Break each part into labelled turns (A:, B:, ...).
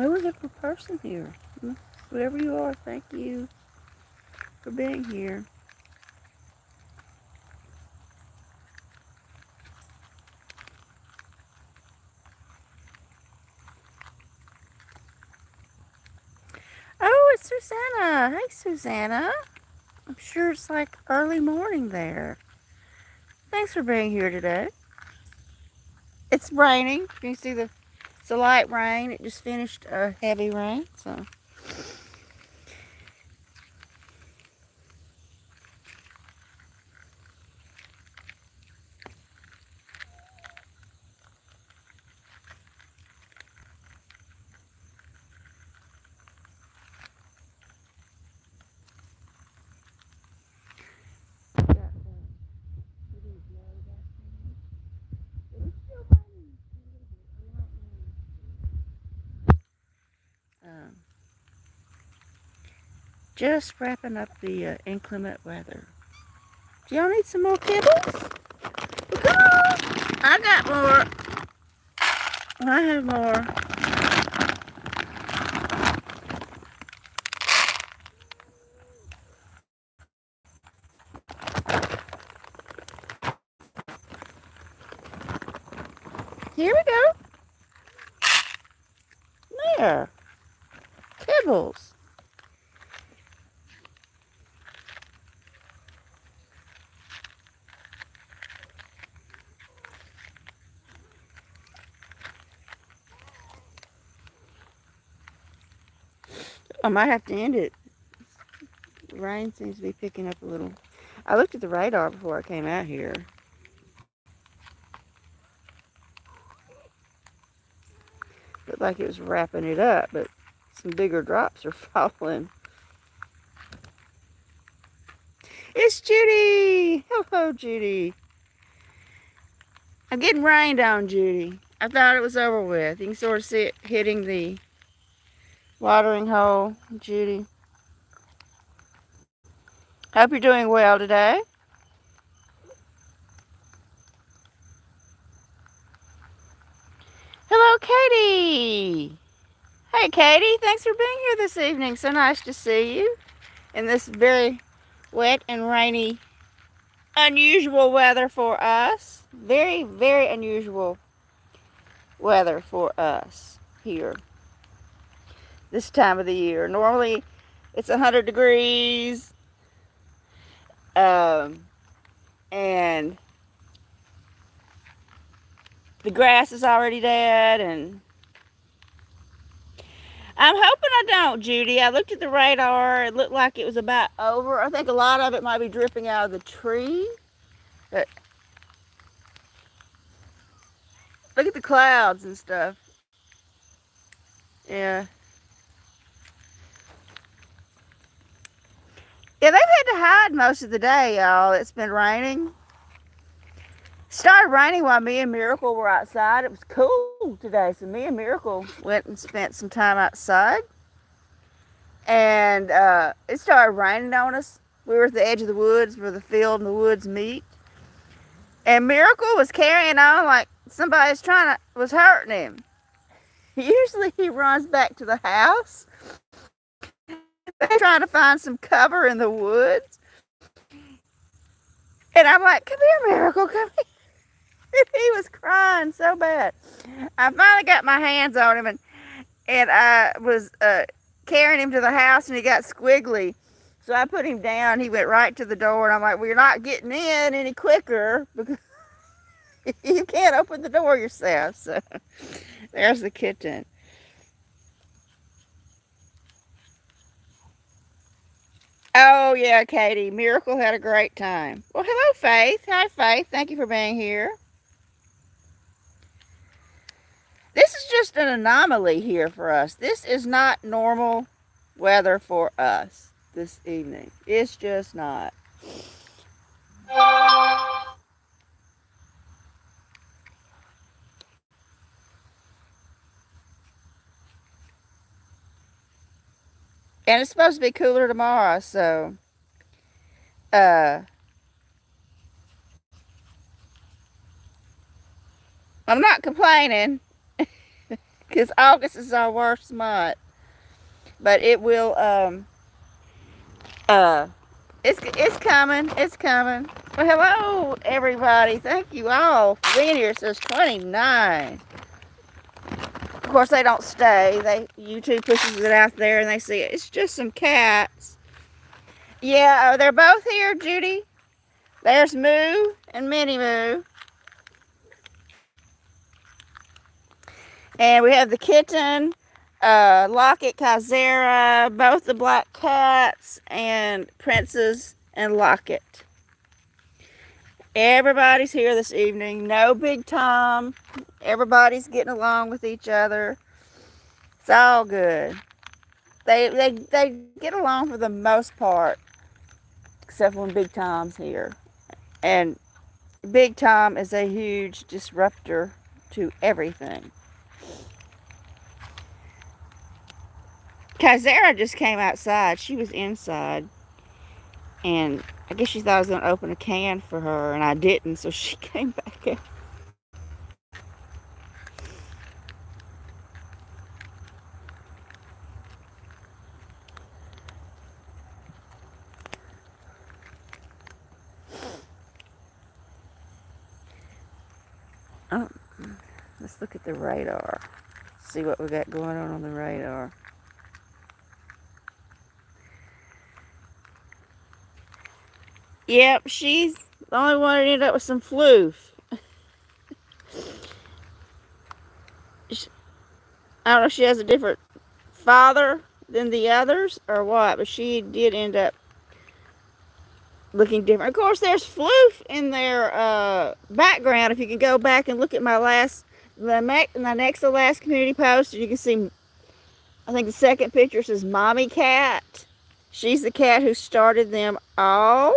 A: Who is a person here? Whoever you are, thank you for being here. Oh, it's Susanna. Hey, Susanna. I'm sure it's like early morning there. Thanks for being here today. It's raining. Can you see it's a light rain. It just finished a heavy rain, so. Um, just wrapping up the inclement weather. Do y'all need some more kibbles? Well, come on. I got more. I have more. Here we go. There. Kibbles. I might have to end it. The rain seems to be picking up a little. I looked at the radar before I came out here. Looked like it was wrapping it up, but some bigger drops are falling. It's Judy! Hello, Judy. I'm getting rained on, Judy. I thought it was over with. You can sort of see it hitting the watering hole, Judy. Hope you're doing well today. Hello, Katie. Hey, Katie. Thanks for being here this evening. So nice to see you in this very wet and rainy, unusual weather for us. Very, very unusual weather for us here this time of the year. Normally, it's 100 degrees, and the grass is already dead, and I'm hoping I don't, Judy. I looked at the radar. It looked like it was about over. I think a lot of it might be dripping out of the tree. But look at the clouds and stuff. Yeah. Yeah, they've had to hide most of the day, y'all. It's been raining. It started raining while me and Miracle were outside. It was cool today. So me and Miracle went and spent some time outside. And it started raining on us. We were at the edge of the woods where the field and the woods meet. And Miracle was carrying on like somebody's was hurting him. Usually he runs back to the house. They're trying to find some cover in the woods. And I'm like, come here, Miracle, come here. He was crying so bad. I finally got my hands on him, and I was carrying him to the house, and he got squiggly. So I put him down. He went right to the door, and I'm like, well, you're not getting in any quicker because you can't open the door yourself. So there's the kitten. Oh, yeah, Katie. Miracle had a great time. Well, hello, Faith. Hi, Faith. Thank you for being here. This is just an anomaly here for us. This is not normal weather for us this evening. It's just not. And it's supposed to be cooler tomorrow, so uh I'm not complaining because August is our worst month. But it will. Uh, it's coming. It's coming. Well, hello everybody. Thank you all for being here. It says 29. Of course, they don't stay. YouTube pushes it out there, and they see it. It's just some cats. Yeah, they're both here, Judy. There's Moo and Minnie Moo. And we have the kitten, Locket, Kazera, both the black cats, and Princess and Locket. Everybody's here this evening. No Big Tom. Everybody's getting along with each other. It's all good. They get along for the most part, except when Big Tom's here. And Big Tom is a huge disruptor to everything. Kazera just came outside. She was inside. And I guess she thought I was going to open a can for her, and I didn't, so she came back out. Oh, let's look at the radar. See what we got going on the radar. Yep, she's the only one that ended up with some floof. I don't know if she has a different father than the others or what, but she did end up looking different. Of course, there's floof in their background. If you can go back and look at my next to last community post, you can see, I think the second picture says Mommy Cat. She's the cat who started them all.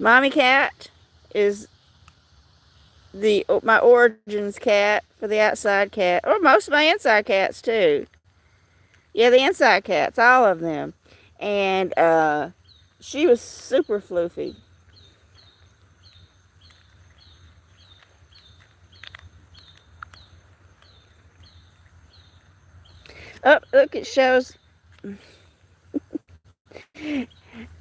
A: Mommy Cat is my origins cat for the outside cat, or most of my inside cats too. Yeah, the inside cats, all of them. And she was super floofy. Oh, look, it shows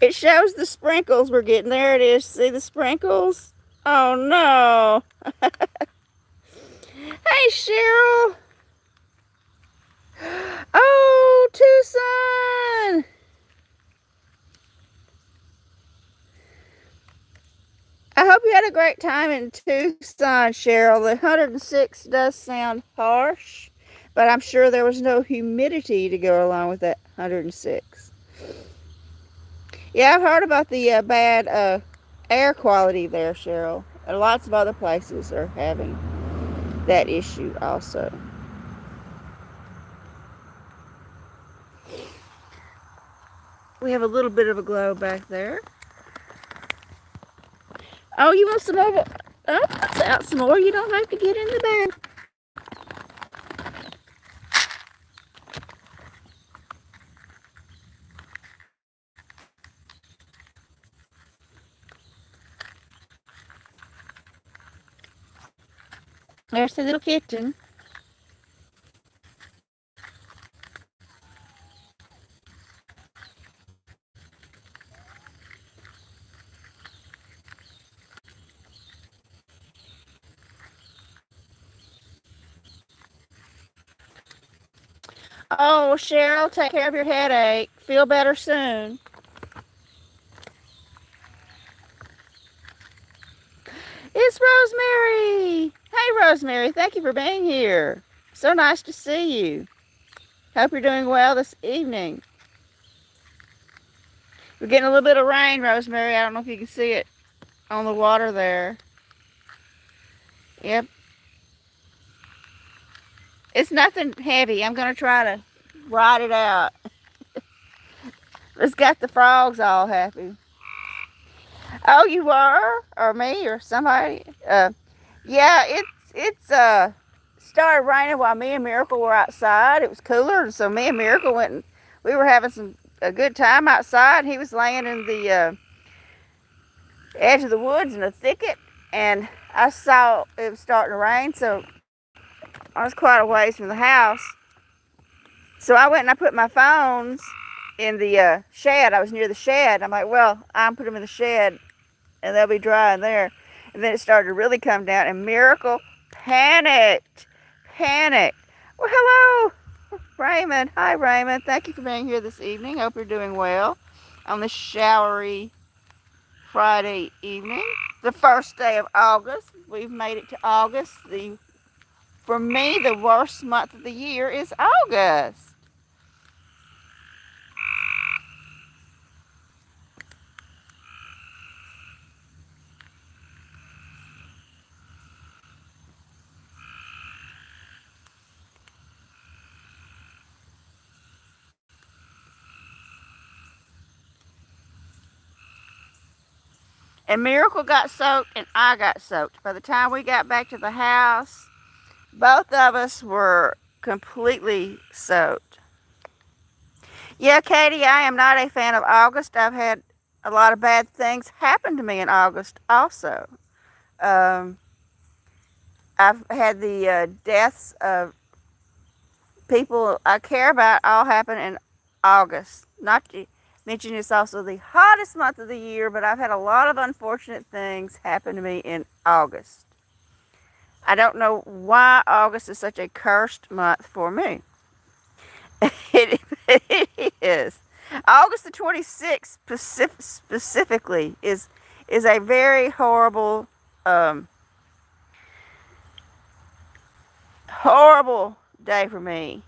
A: the sprinkles we're getting. There it is. See the sprinkles? Oh no. Hey, Cheryl. Oh, Tucson. I hope you had a great time in Tucson, Cheryl. The 106 does sound harsh, but I'm sure there was no humidity to go along with that 106. Yeah, I've heard about the bad air quality there, Cheryl. And lots of other places are having that issue also. We have a little bit of a glow back there. Oh, you want some more? Oh, let's out some more. You don't have to get in the bag. There's the little kitten. Oh, Cheryl, take care of your headache. Feel better soon. It's Rosemary. Hey, Rosemary. Thank you for being here. So nice to see you. Hope you're doing well this evening. We're getting a little bit of rain, Rosemary. I don't know if you can see it on the water there. Yep. It's nothing heavy. I'm going to try to ride it out. It's got the frogs all happy. Oh, you were? Or me? Or somebody? Yeah, it's started raining while me and Miracle were outside. It was cooler, so me and Miracle went and we were having a good time outside. He was laying in the edge of the woods in a thicket, and I saw it was starting to rain, so I was quite a ways from the house. So I went and I put my phones in the shed. I was near the shed. I'm like, well, I'll put them in the shed and they'll be dry in there. And then it started to really come down, and Miracle panicked. Panicked. Well, hello, Raymond. Hi, Raymond. Thank you for being here this evening. Hope you're doing well on this showery Friday evening. The first day of August. We've made it to August. For me, the worst month of the year is August. And Miracle got soaked and I got soaked. By the time we got back to the house, both of us were completely soaked. Yeah, Katie, I am not a fan of August. I've had a lot of bad things happen to me in August also. Um, I've had the deaths of people I care about all happen in August. Not to mention it's also the hottest month of the year, but I've had a lot of unfortunate things happen to me in August. I don't know why August is such a cursed month for me. It is. August the 26th specifically is a very horrible horrible day for me.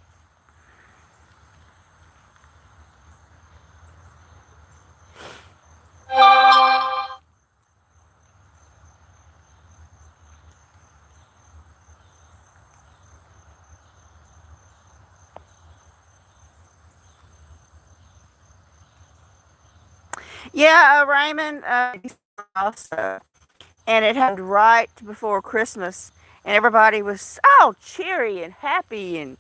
A: Yeah, Raymond, also. And it happened right before Christmas, and everybody was all cheery and happy and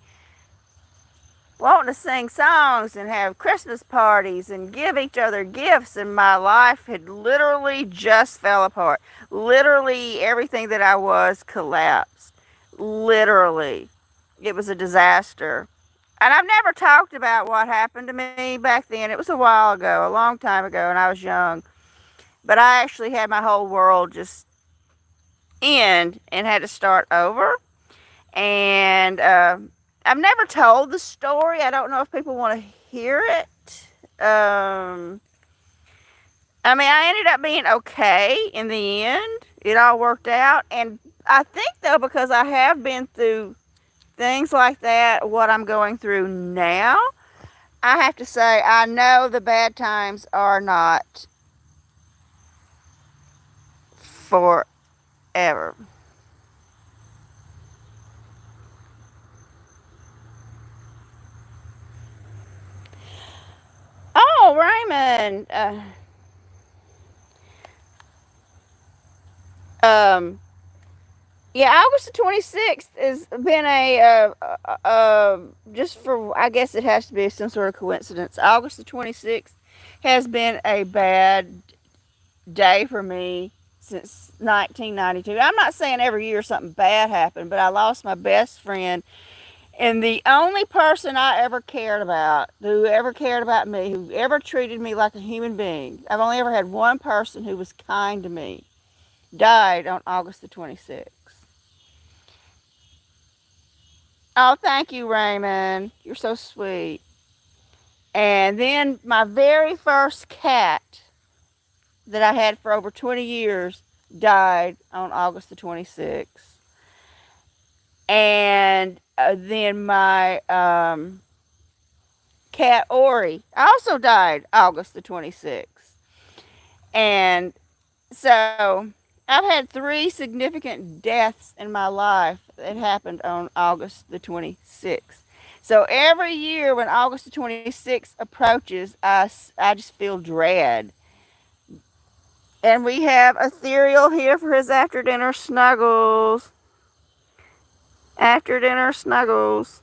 A: wanting to sing songs and have Christmas parties and give each other gifts, and my life had literally just fell apart. Literally everything that I was collapsed. Literally. It was a disaster. And I've never talked about what happened to me back then. It was a while ago, a long time ago, and I was young. But I actually had my whole world just end and had to start over. And I've never told the story. I don't know if people want to hear it. I mean, I ended up being okay in the end. It all worked out. And I think, though, because I have been through things like that, what I'm going through now, I have to say I know the bad times are not forever. Oh, Raymond. Um, yeah, August the 26th has been just for, I guess it has to be some sort of coincidence. August the 26th has been a bad day for me since 1992. I'm not saying every year something bad happened, but I lost my best friend and the only person I ever cared about, who ever cared about me, who ever treated me like a human being. I've only ever had one person who was kind to me. Died on August the 26th. Oh, thank you, Raymond. You're so sweet. And then my very first cat that I had for over 20 years died on August the 26th. And then my cat Ori also died August the 26th. And so I've had three significant deaths in my life that happened on August the 26th. So every year when August the 26th approaches, I just feel dread. And we have Ethereal here for his after dinner snuggles. After dinner snuggles.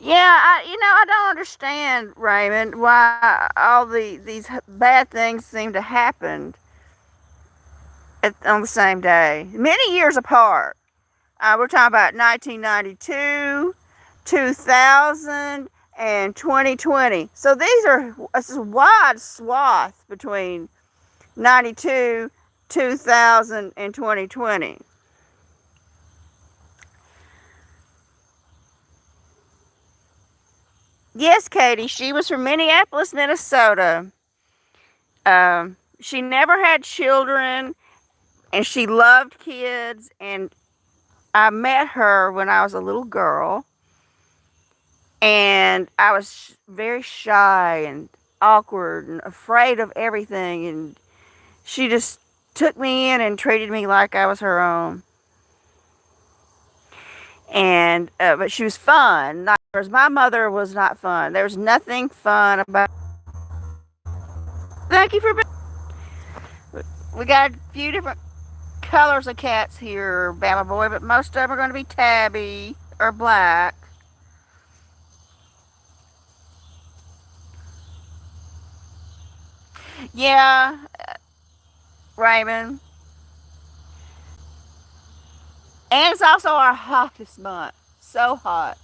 A: Yeah, I don't understand, Raymond, why all these bad things seem to happen on the same day, many years apart. We're talking about 1992, 2000, and 2020. So this is a wide swath between 92, 2000, and 2020. Yes, Katie, she was from Minneapolis, Minnesota. She never had children, and she loved kids. And I met her when I was a little girl, and I was very shy and awkward and afraid of everything. And she just took me in and treated me like I was her own. And but she was fun. Not, whereas my mother was not fun. There was nothing fun about. Thank you for. We got a few different colors of cats here, Bama Boy, but most of them are going to be tabby or black. Yeah, Raymond. And it's also our hottest month. So hot.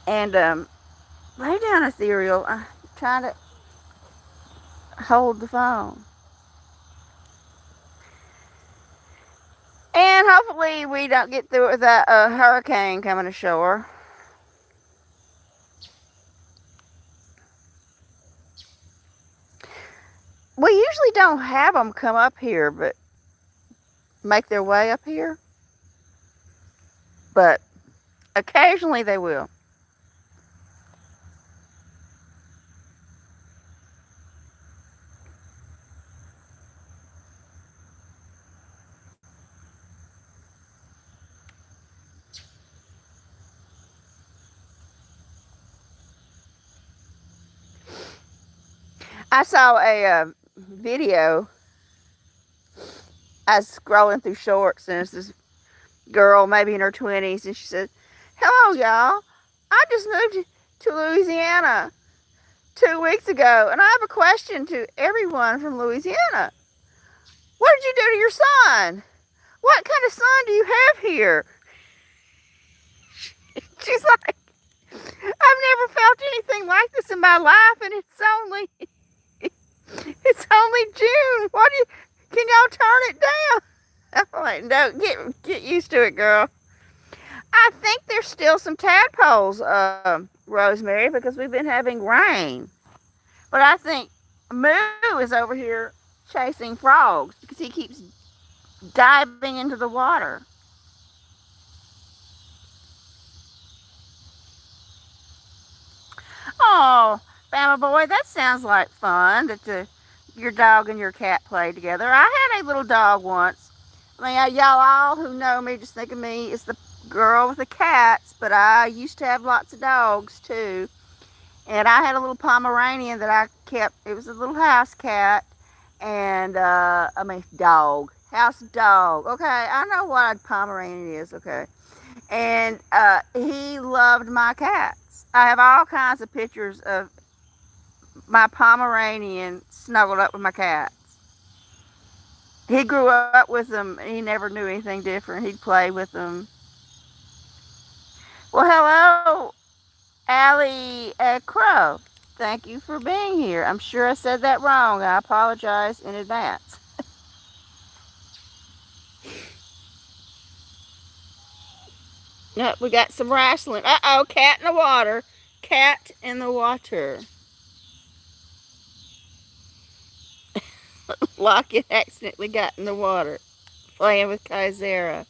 A: And lay down, Ethereal. I'm trying to hold the phone. And hopefully we don't get through it with that hurricane coming ashore. We usually don't have them come up here, but make their way up here. But occasionally they will. I saw a video. I was scrolling through shorts, and it's this girl, maybe in her 20s, and she said, "Hello, y'all. I just moved to Louisiana 2 weeks ago, and I have a question to everyone from Louisiana. What did you do to your son? What kind of son do you have here?" She's like, "I've never felt anything like this in my life, and it's only June. What do you? Can y'all turn it down?" I'm like, "No, get used to it, girl." I think there's still some tadpoles, Rosemary, because we've been having rain. But I think Moo is over here chasing frogs because he keeps diving into the water. Oh, Bama Boy, that sounds like fun that your dog and your cat played together. I had a little dog once. I mean, y'all all who know me just think of me as the girl with the cats, but I used to have lots of dogs too. And I had a little Pomeranian that I kept. It was a little house cat, and dog, house dog. Okay, I know what a Pomeranian is. Okay, and he loved my cats. I have all kinds of pictures of my Pomeranian snuggled up with my cats. He grew up with them. He never knew anything different. He'd play with them. Well, hello, Allie Crow. Thank you for being here. I'm sure I said that wrong. I apologize in advance. No, we got some wrestling. Uh-oh, cat in the water. Cat in the water. Lockett accidentally got in the water playing with Kaizera.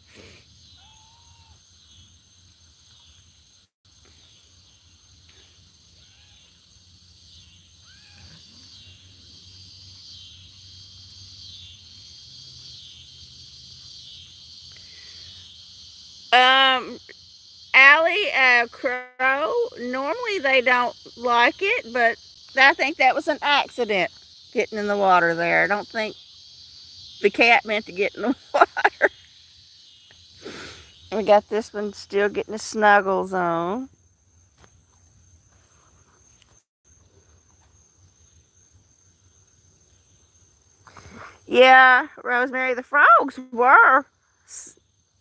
A: Um, Allie Crow, normally they don't like it, but I think that was an accident getting in the water there. I don't think the cat meant to get in the water. We got this one still getting the snuggles on. Yeah, Rosemary, the frogs were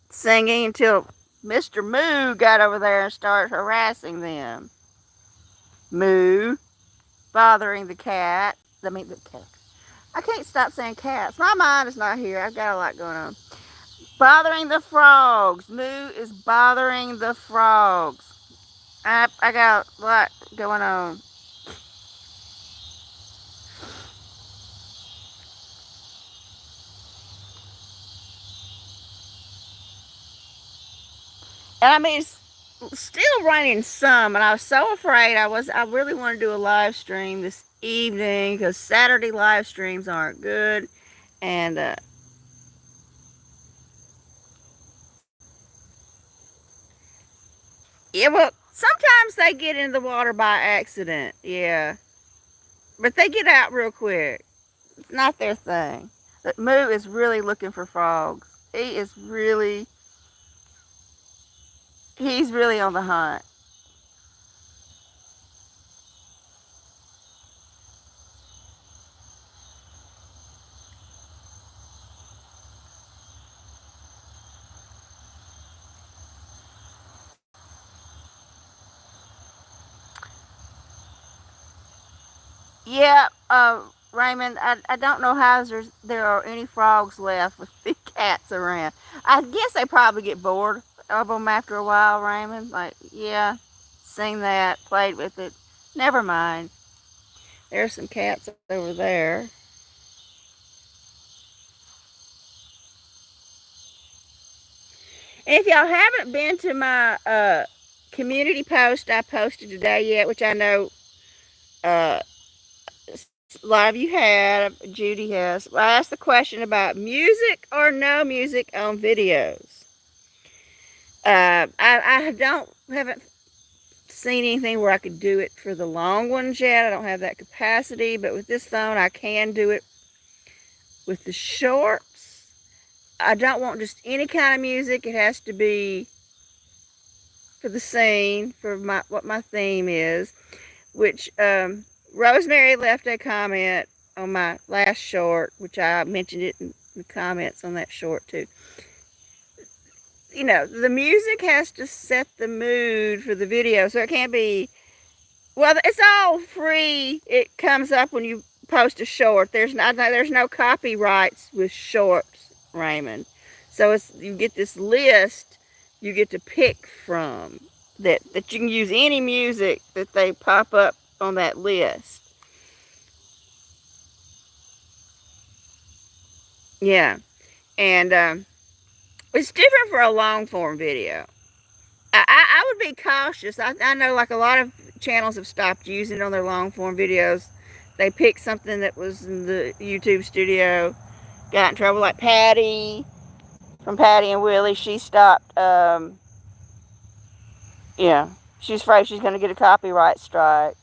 A: singing until Mr. Moo got over there and started harassing them. Moo, bothering the cat. I mean, the cat. I can't stop saying cats. My mind is not here. I've got a lot going on. Bothering the frogs. Moo is bothering the frogs. I got a lot going on. And I mean, it's still raining some, and I was so afraid. I really want to do a live stream this evening because Saturday live streams aren't good. And yeah, well, sometimes they get in the water by accident. Yeah, but they get out real quick. It's not their thing. But Moo is really looking for frogs. He's really on the hunt. Yeah, Raymond, I don't know how there are any frogs left with the cats around. I guess they probably get bored of them after a while, Raymond. Like, yeah, seen that, played with it. Never mind. There's some cats over there. And if y'all haven't been to my community post I posted today yet, which I know uh, a lot of you have, Judy has, I asked the question about music or no music on videos. I don't haven't seen anything where I could do it for the long ones yet. I don't have that capacity, but with this phone, I can do it with the shorts. I don't want just any kind of music. It has to be for the scene, for what my theme is. Which Rosemary left a comment on my last short, which I mentioned it in the comments on that short too. You know, the music has to set the mood for the video, so it can't be. Well, it's all free. It comes up when you post a short. There's no copyrights with shorts, Raymond. So you get this list you get to pick from that you can use any music that they pop up on that list. Yeah, and it's different for a long form video. I would be cautious. I know like a lot of channels have stopped using it on their long form videos. They picked something that was in the YouTube studio, got in trouble. Like Patty from Patty and Willie, she stopped. Yeah, she's afraid she's going to get a copyright strike.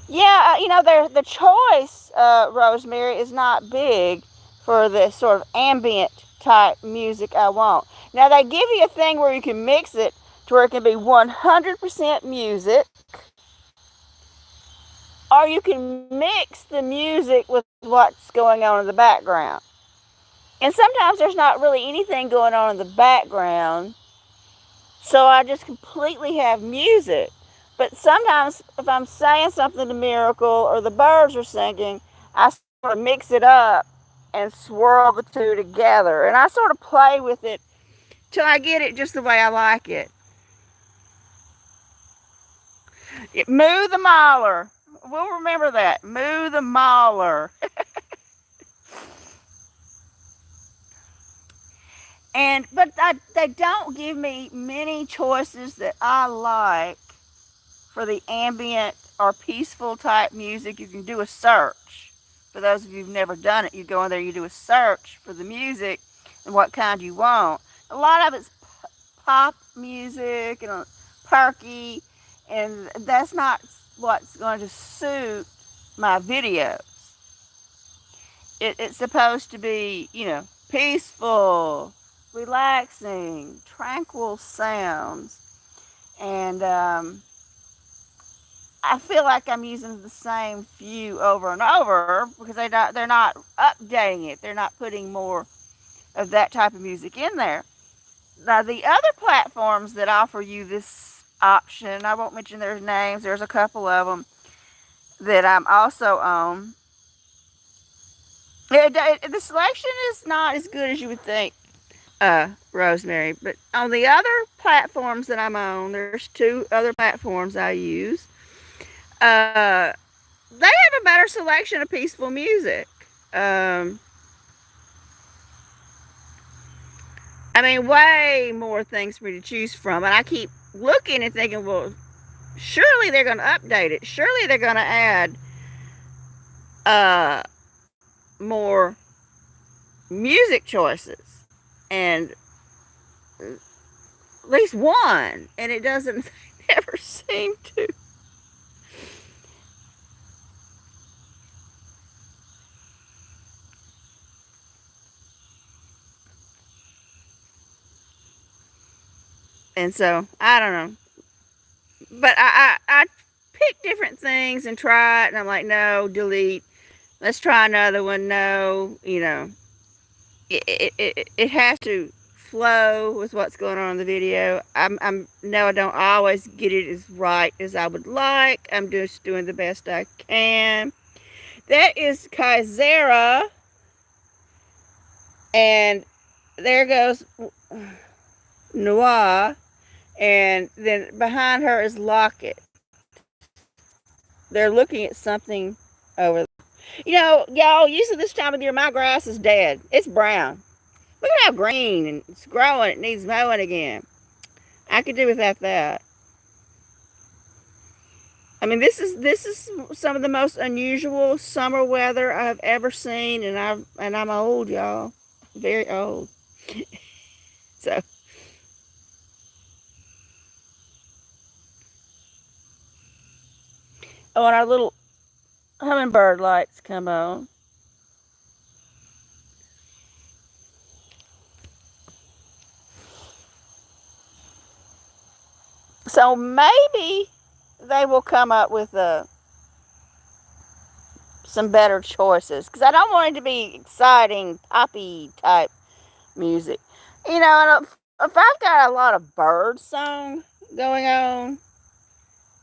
A: Yeah, you know, the choice, Rosemary, is not big for the sort of ambient type music I want. Now, they give you a thing where you can mix it to where it can be 100% music, or you can mix the music with what's going on in the background. And sometimes there's not really anything going on in the background, so I just completely have music. But sometimes if I'm saying something to Miracle or the birds are singing, I sort of mix it up and swirl the two together. And I sort of play with it till I get it just the way I like it. Moo the Mauler. We'll remember that. Moo the Mauler. But they don't give me many choices that I like for the ambient or peaceful type music. You can do a search. For those of you who've never done it, you go in there, you do a search for the music and what kind you want. A lot of it's pop music and perky, and that's not what's going to suit my videos. It's supposed to be, you know, peaceful, relaxing, tranquil sounds. And I feel like I'm using the same few over and over because they're not updating it. They're not putting more of that type of music in there. Now the other platforms that offer you this option, I won't mention their names. There's a couple of them that I'm also on. The selection is not as good as you would think, Rosemary. But on the other platforms that I'm on, there's two other platforms I use. Uh, they have a better selection of peaceful music. Um, I mean, way more things for me to choose from. And I keep looking and thinking, well, surely they're going to update it. Surely they're going to add uh, more music choices. And at least one. And it doesn't never seem to. And so, I don't know. But I pick different things and try it. And I'm like, no, delete. Let's try another one. No, it has to flow with what's going on in the video. I'm no, I don't always get it as right as I would like. I'm just doing the best I can. That is Kaizera, and there goes Noir, and then behind her is Locket. They're looking at something over there. Y'all, usually this time of year, my grass is dead. It's brown. Look at how green and it's growing. It needs mowing again. I could do without that. I mean, this is some of the most unusual summer weather I've ever seen, and I'm old, y'all, very old. So, oh, and our little hummingbird lights come on. So maybe they will come up with some better choices because I don't want it to be exciting poppy type music. And if I've got a lot of bird song going on,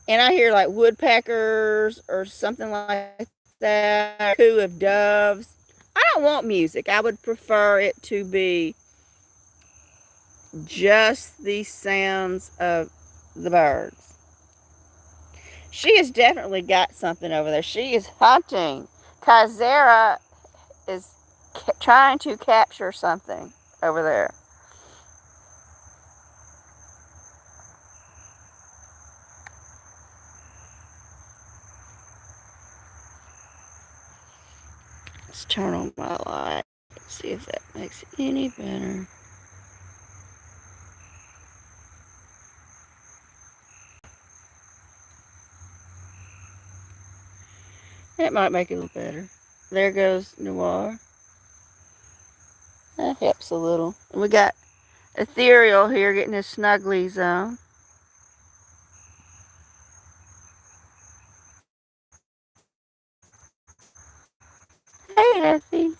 A: and I hear like woodpeckers or something like that, coo of doves, I don't want music. I would prefer it to be just the sounds of the birds. She has definitely got something over there. She is hunting. Kaizera is trying to capture something over there. Let's turn on my light. See if that makes it any better. That might make it a little better. There goes Noir. That helps a little. And we got Ethereal here getting his snugglies on. Hey, Ethies.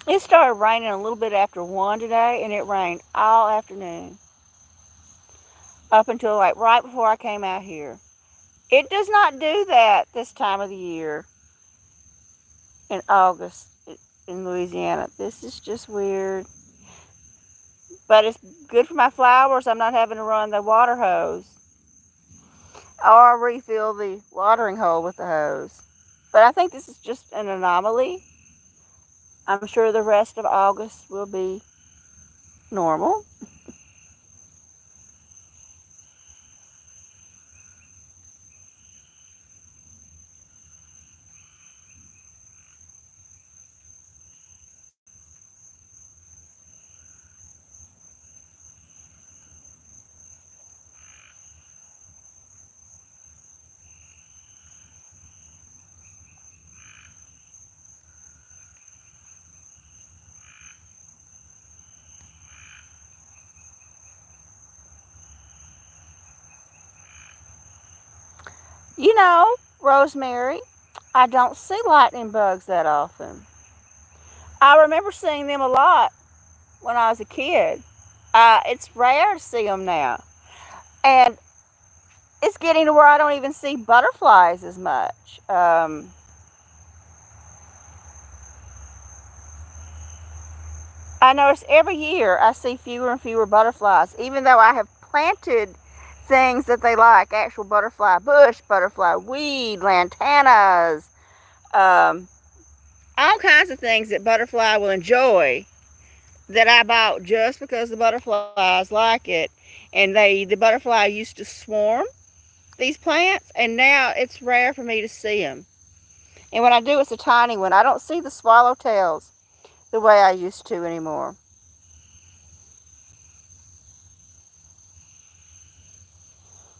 A: It started raining a little bit after 1 today, and it rained all afternoon up until like right before I came out here. It does not do that this time of the year in August in Louisiana. This is just weird. But it's good for my flowers. I'm not having to run the water hose or refill the watering hole with the hose. But I think this is just an anomaly. I'm sure the rest of August will be normal. You know, Rosemary, I don't see lightning bugs that often. I remember seeing them a lot when I was a kid. It's rare to see them now. And it's getting to where I don't even see butterflies as much. I notice every year I see fewer and fewer butterflies, even though I have planted things that they like, actual butterfly bush, butterfly weed, lantanas, um, all kinds of things that butterfly will enjoy that I bought just because the butterflies like it. And the butterfly used to swarm these plants, and now it's rare for me to see them. And when I do, it's a tiny one. I don't see the swallowtails the way I used to anymore.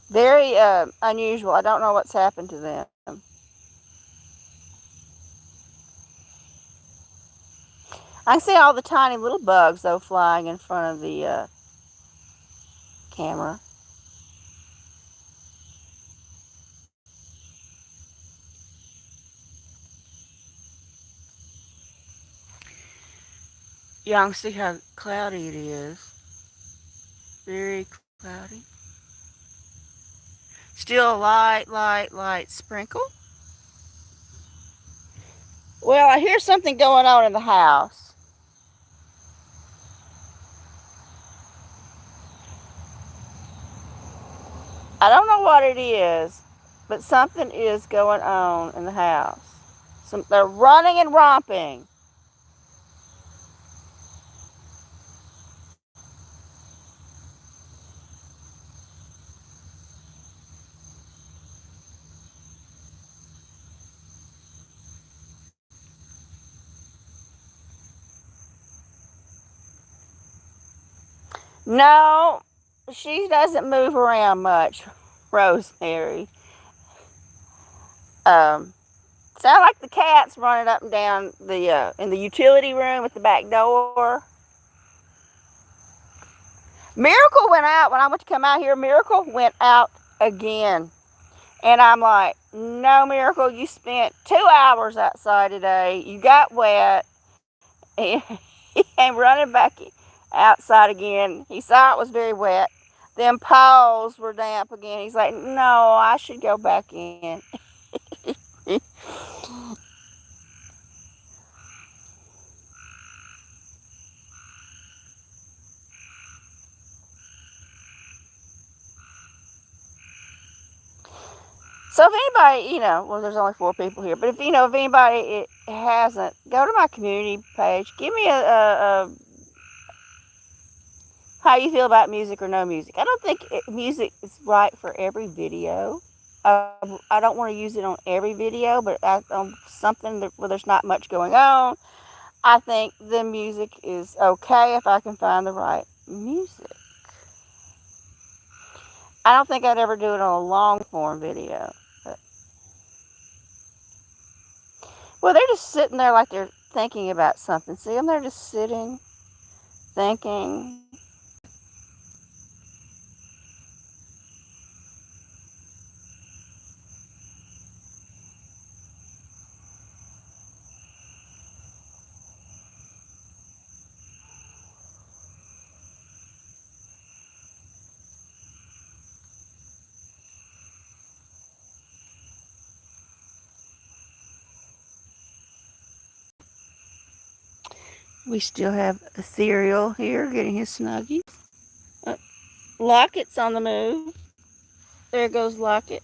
A: Very unusual. I don't know what's happened to them. I see all the tiny little bugs though flying in front of the camera. Y'all can see how cloudy it is. Very cloudy. Still a light sprinkle. Well, I hear something going on in the house. I don't know what it is, but something is going on in the house. They're running and romping. No, she doesn't move around much, Rosemary. Um, Sound like the cat's running up and down the in the utility room at the back door. Miracle went out when I went to come out here. Miracle went out again, and I'm like, no, Miracle, you spent 2 hours outside today. You got wet. And he came running back outside again. He saw it was very wet. Them paws were damp again. He's like, no, I should go back in. So if anybody, well, there's only 4 people here, but if anybody it hasn't, go to my community page. Give me a how you feel about music or no music. I don't think music is right for every video. I don't want to use it on every video, but on something where there's not much going on, I think the music is okay if I can find the right music. I don't think I'd ever do it on a long form video. But, well, they're just sitting there like they're thinking about something. See them? They're just sitting, thinking. We still have Ethereal here getting his snuggies. Uh, Locket's on the move. There goes Locket.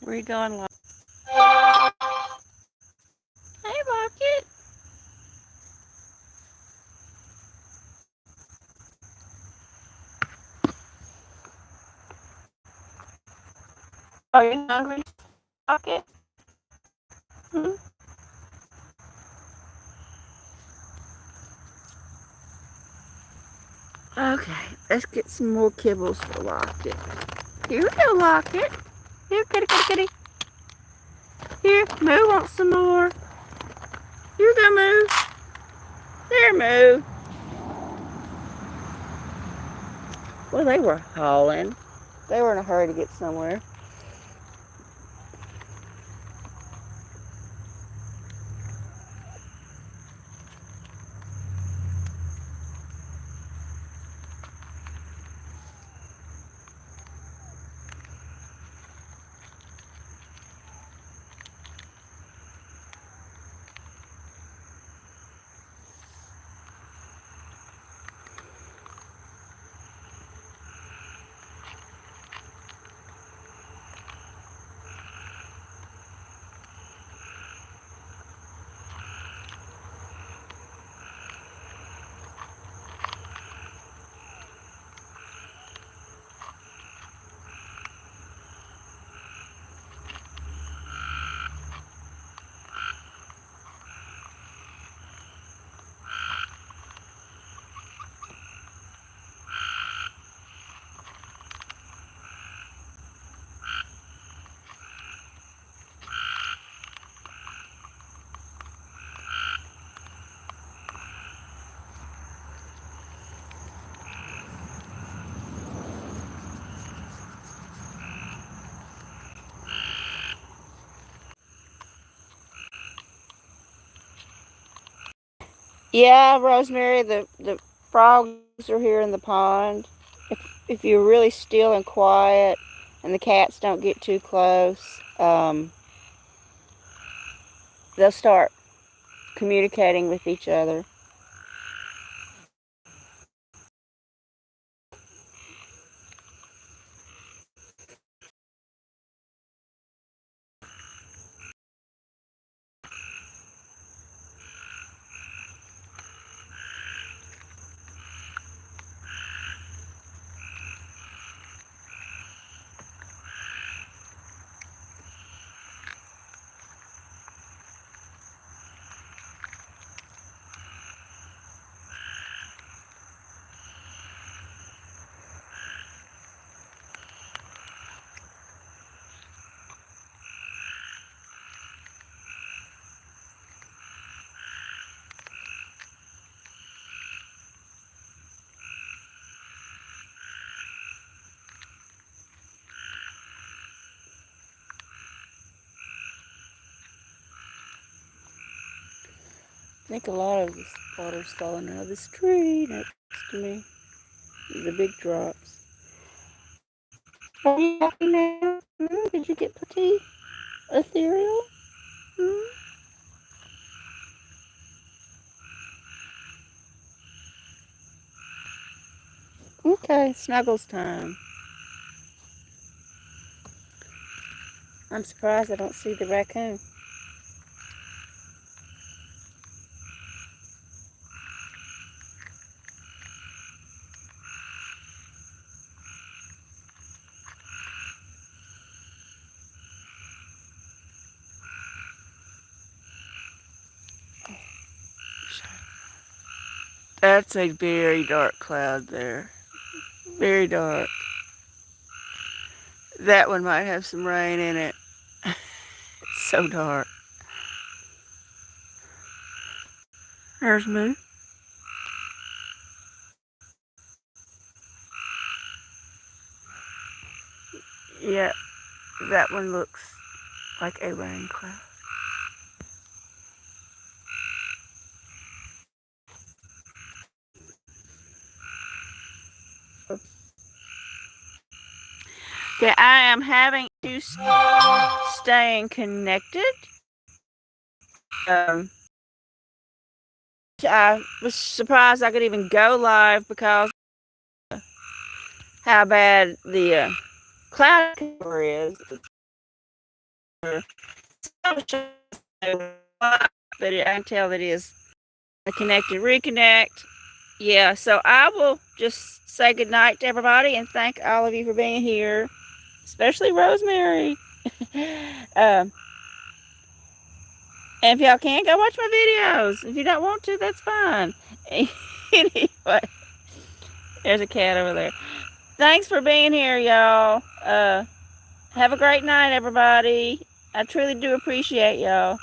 A: Where you going, Locket? Hey, Locket. Are you hungry, Rocket? Hmm? Okay, let's get some more kibbles for Locket. Here we go, Locket. Here, kitty, kitty, kitty. Here, Moo wants some more. Here we go, Moo. There, Moo. Well, they were hauling. They were in a hurry to get somewhere. Yeah, Rosemary, the frogs are here in the pond. If you're really still and quiet and the cats don't get too close, they'll start communicating with each other. I think a lot of this water's falling out of this tree next to me. The big drops. Are you happy now? Did you get Petite ethereal? Hmm? Okay, snuggles time. I'm surprised I don't see the raccoon. That's a very dark cloud there. Very dark. That one might have some rain in it. It's so dark. There's Moo. Yeah, that one looks like a rain cloud. Okay, I am having to staying connected. I was surprised I could even go live because how bad the cloud cover is. But I can tell that it is connected. Reconnect. Yeah, so I will just say goodnight to everybody and thank all of you for being here, especially Rosemary. And if y'all can, go watch my videos. If you don't want to, that's fine. Anyway, there's a cat over there. Thanks for being here, y'all. Have a great night, everybody. I truly do appreciate y'all.